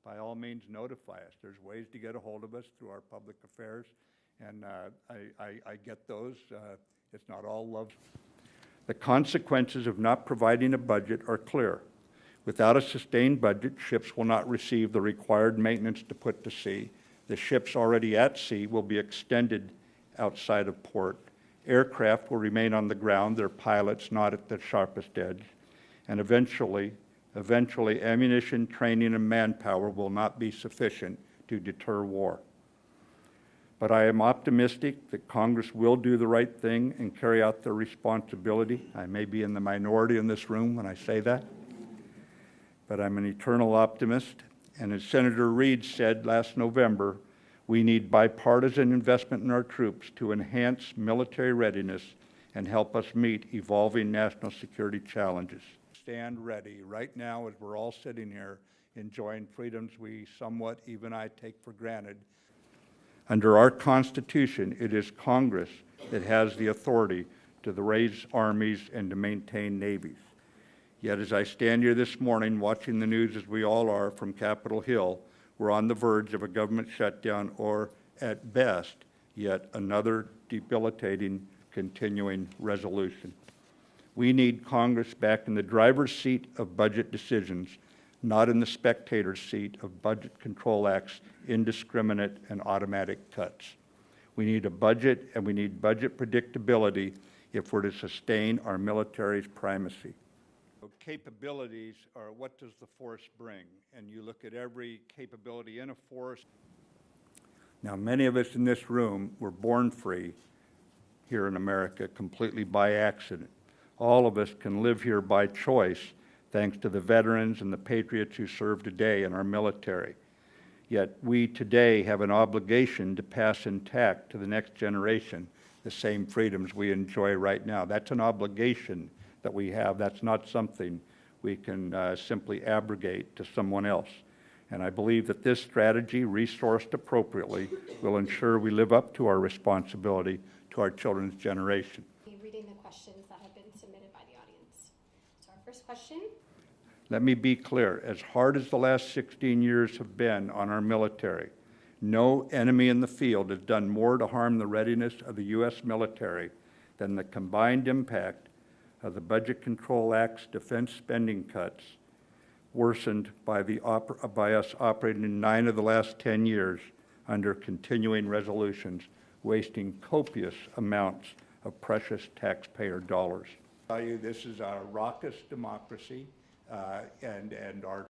by all means notify us. There's ways to get a hold of us through our public affairs, and I get those. It's not all love. The consequences of not providing a budget are clear. Without a sustained budget, ships will not receive the required maintenance to put to sea. The ships already at sea will be extended outside of port. Aircraft will remain on the ground, their pilots not at the sharpest edge. And eventually, ammunition, training, and manpower will not be sufficient to deter war. But I am optimistic that Congress will do the right thing and carry out their responsibility. I may be in the minority in this room when I say that, but I'm an eternal optimist. And as Senator Reid said last November, we need bipartisan investment in our troops to enhance military readiness and help us meet evolving national security challenges. Stand ready right now as we're all sitting here enjoying freedoms we somewhat, even I, take for granted. Under our Constitution, it is Congress that has the authority to raise armies and to maintain navies. Yet as I stand here this morning watching the news, as we all are, from Capitol Hill, we're on the verge of a government shutdown or, at best, yet another debilitating continuing resolution. We need Congress back in the driver's seat of budget decisions, not in the spectator seat of Budget Control Act's indiscriminate and automatic cuts. We need a budget, and we need budget predictability if we're to sustain our military's primacy. Capabilities are what does the force bring? And you look at every capability in a force. Now, many of us in this room were born free here in America completely by accident. All of us can live here by choice thanks to the veterans and the patriots who serve today in our military. Yet we today have an obligation to pass intact to the next generation the same freedoms we enjoy right now. That's an obligation that we have. That's not something we can simply abrogate to someone else. And I believe that this strategy, resourced appropriately, will ensure we live up to our responsibility to our children's generation. Reading the questions that have been submitted by the audience. So our first question. Let me be clear. As hard as the last 16 years have been on our military, no enemy in the field has done more to harm the readiness of the U.S. military than the combined impact of the Budget Control Act's defense spending cuts, worsened by us operating in 9 of the last 10 years under continuing resolutions, wasting copious amounts of precious taxpayer dollars. I tell you, this is our raucous democracy, and our